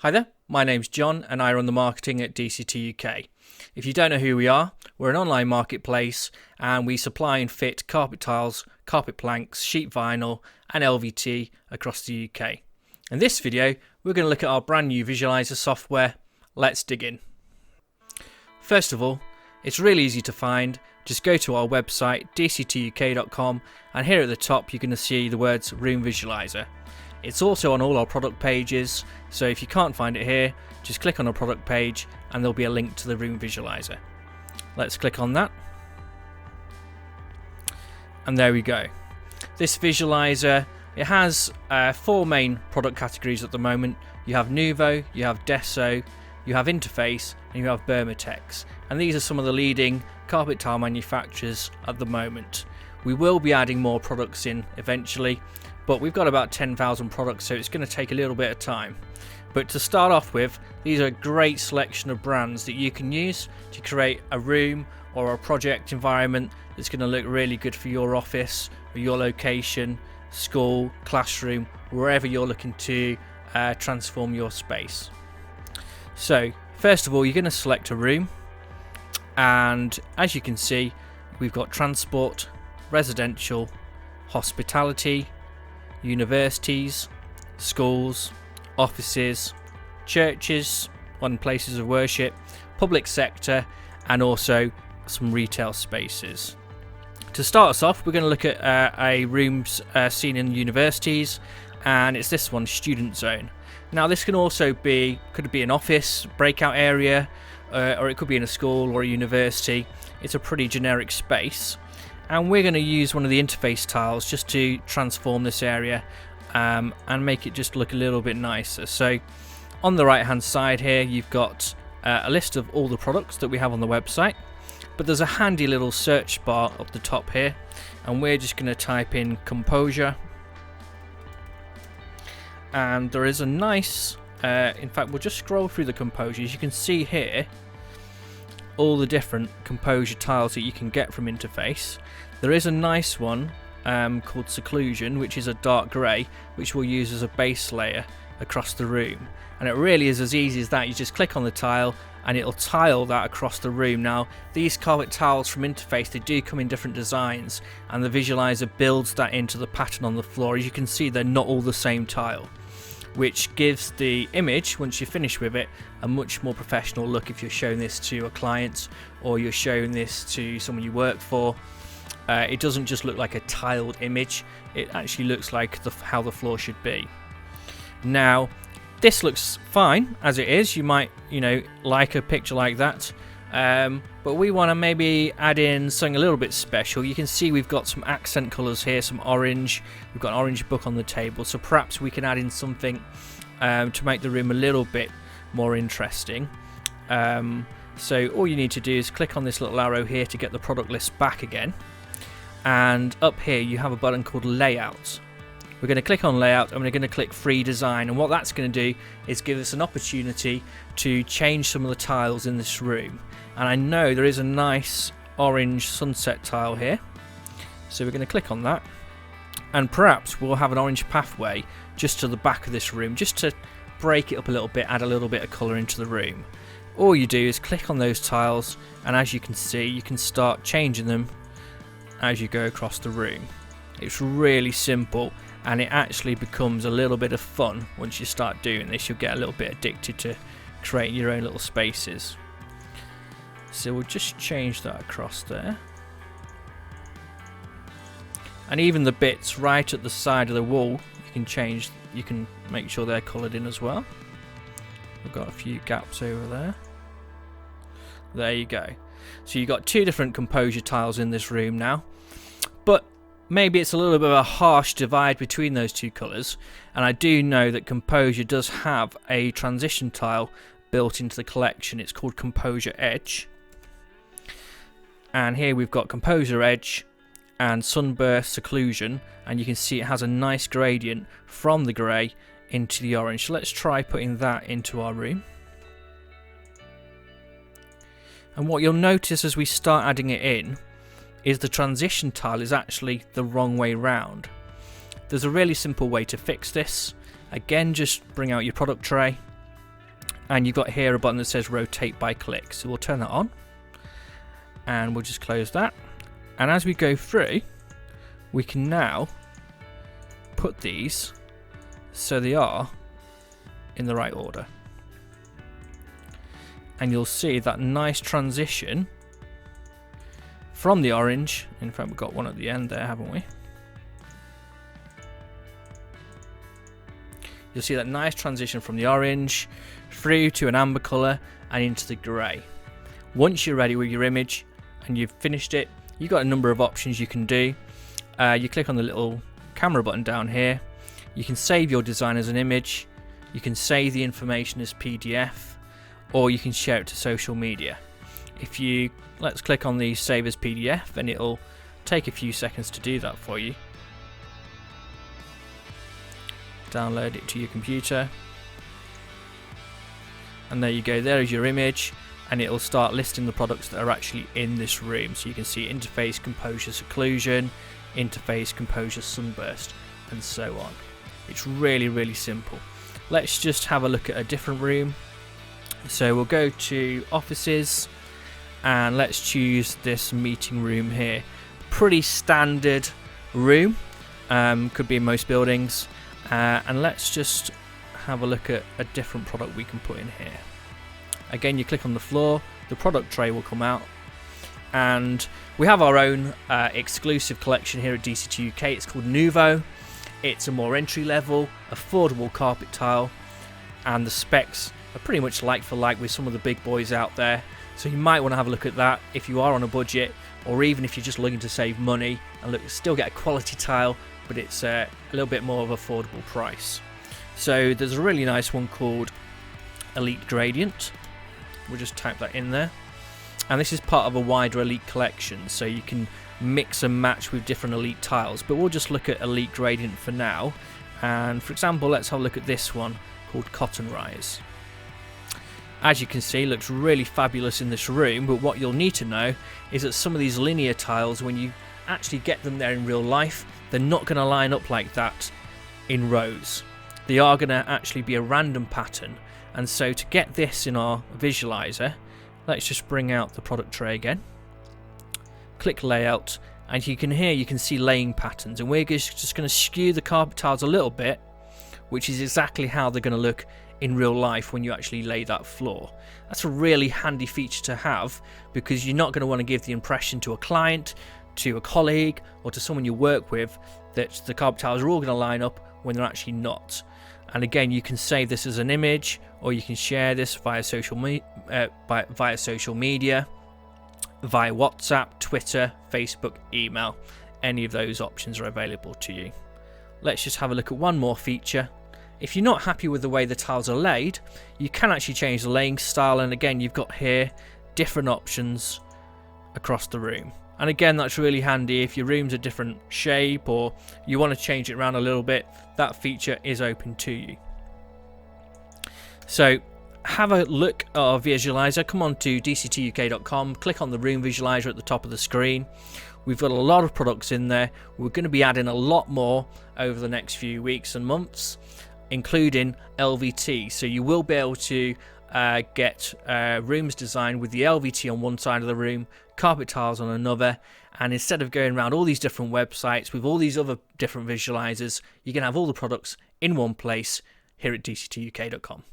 Hi there, my name's John and I run the marketing at DCTUK. If you don't know who we are, we're an online marketplace and we supply and fit carpet tiles, carpet planks, sheet vinyl and LVT across the UK. In this video, we're going to look at our brand new visualiser software. Let's dig in. First of all, it's really easy to find. Just go to our website DCTUK.com and here at the top you're going to see the words Room Visualiser. It's also on all our product pages, so if you can't find it here, just click on a product page and there'll be a link to the Room Visualiser. Let's click on that. And there we go. This visualiser, it has four main product categories at the moment. You have Nuvo, you have Deso, you have Interface, and you have Bermatex. And these are some of the leading carpet tile manufacturers at the moment. We will be adding more products in eventually, but we've got about 10,000 products, so it's going to take a little bit of time. But to start off with, these are a great selection of brands that you can use to create a room or a project environment that's going to look really good for your office or your location, school, classroom, wherever you're looking to transform your space. So first of all, you're going to select a room, and as you can see, we've got transport, residential, hospitality, universities, schools, offices, churches, and places of worship, public sector, and also some retail spaces. To start us off, we're going to look at a room seen in universities, and it's this one, student zone. Now this can also be, could be an office breakout area, or it could be in a school or a university. It's a pretty generic space. And we're going to use one of the interface tiles just to transform this area and make it just look a little bit nicer. So on the right hand side here you've got a list of all the products that we have on the website, but there's a handy little search bar up the top here, and we're just going to type in composure, and there is a nice in fact we'll just scroll through the composure. As you can see here, all the different composure tiles that you can get from Interface. There is a nice one called Seclusion, which is a dark grey, which we'll use as a base layer across the room. And it really is as easy as that. You just click on the tile and it'll tile that across the room. Now these carpet tiles from Interface, they do come in different designs, and the visualizer builds that into the pattern on the floor. As you can see, they're not all the same tile, which gives the image, once you finish with it, a much more professional look. If you're showing this to a client or you're showing this to someone you work for, it doesn't just look like a tiled image, it actually looks like how the floor should be. Now this looks fine as it is. You might like a picture like that, but we want to maybe add in something a little bit special. You can see we've got some accent colours here, some orange. We've got an orange book on the table, so perhaps we can add in something to make the room a little bit more interesting. So all you need to do is click on this little arrow here to get the product list back again, and up here you have a button called Layout. We're going to click on Layout and we're going to click Free Design, and what that's going to do is give us an opportunity to change some of the tiles in this room. And I know there is a nice orange sunset tile here, so we're going to click on that, and perhaps we'll have an orange pathway just to the back of this room, just to break it up a little bit, add a little bit of colour into the room. All you do is click on those tiles, and as you can see, you can start changing them as you go across the room. It's really simple, and it actually becomes a little bit of fun once you start doing this. You'll get a little bit addicted to creating your own little spaces. So we'll just change that across there, and even the bits right at the side of the wall you can change. You can make sure they're coloured in as well. We've got a few gaps over there. There you go. So you've got two different composure tiles in this room now, but maybe it's a little bit of a harsh divide between those two colours, and I do know that Composure does have a transition tile built into the collection. It's called Composure Edge, and here we've got Composure Edge and Sunburst Seclusion, and you can see it has a nice gradient from the grey into the orange. So let's try putting that into our room. And what you'll notice as we start adding it in is the transition tile is actually the wrong way round. There's a really simple way to fix this. Again, just bring out your product tray, and you've got here a button that says rotate by click. So we'll turn that on, and we'll just close that. And as we go through, we can now put these so they are in the right order. And you'll see that nice transition from the orange. In fact, we've got one at the end there, haven't we? You'll see that nice transition from the orange through to an amber colour and into the grey. Once you're ready with your image and you've finished it, you've got a number of options you can do. You click on the little camera button down here. You can save your design as an image. You can save the information as PDF, or you can share it to social media. Let's click on the save as PDF, and it'll take a few seconds to do that for you. Download it to your computer, and there you go. There is your image, and it'll start listing the products that are actually in this room. So you can see interface, composure, seclusion, interface, composure, sunburst, and so on. It's really, really simple. Let's just have a look at a different room. So we'll go to offices, and let's choose this meeting room here. Pretty standard room, could be in most buildings. And let's just have a look at a different product we can put in here. Again, you click on the floor, the product tray will come out, and we have our own exclusive collection here at DCTUK. It's called Nouveau. It's a more entry-level, affordable carpet tile, and the specs are pretty much like for like with some of the big boys out there. So you might want to have a look at that if you are on a budget, or even if you're just looking to save money and still get a quality tile, but it's a little bit more of an affordable price. So there's a really nice one called Elite Gradient. We'll just type that in there. And this is part of a wider Elite collection, so you can mix and match with different Elite tiles. But we'll just look at Elite Gradient for now. And for example, let's have a look at this one called Cotton Rise. As you can see, it looks really fabulous in this room, but what you'll need to know is that some of these linear tiles, when you actually get them there in real life, they're not going to line up like that in rows. They are going to actually be a random pattern. And so to get this in our visualizer, let's just bring out the product tray again. Click layout, and you can see laying patterns, and we're just going to skew the carpet tiles a little bit, which is exactly how they're going to look in real life when you actually lay that floor. That's a really handy feature to have, because you're not going to want to give the impression to a client, to a colleague, or to someone you work with that the carpet tiles are all going to line up when they're actually not. And again, you can save this as an image, or you can share this via social media, via WhatsApp, Twitter, Facebook, email. Any of those options are available to you. Let's just have a look at one more feature. If you're not happy with the way the tiles are laid, you can actually change the laying style, and again, you've got here different options across the room. And again, that's really handy if your room's a different shape or you want to change it around a little bit. That feature is open to you. So have a look at our visualizer. Come on to DCTUK.com, click on the room visualizer at the top of the screen. We've got a lot of products in there. We're going to be adding a lot more over the next few weeks and months, including LVT. So you will be able to get rooms designed with the LVT on one side of the room, carpet tiles on another, and instead of going around all these different websites with all these other different visualizers, you can have all the products in one place here at DCTUK.com.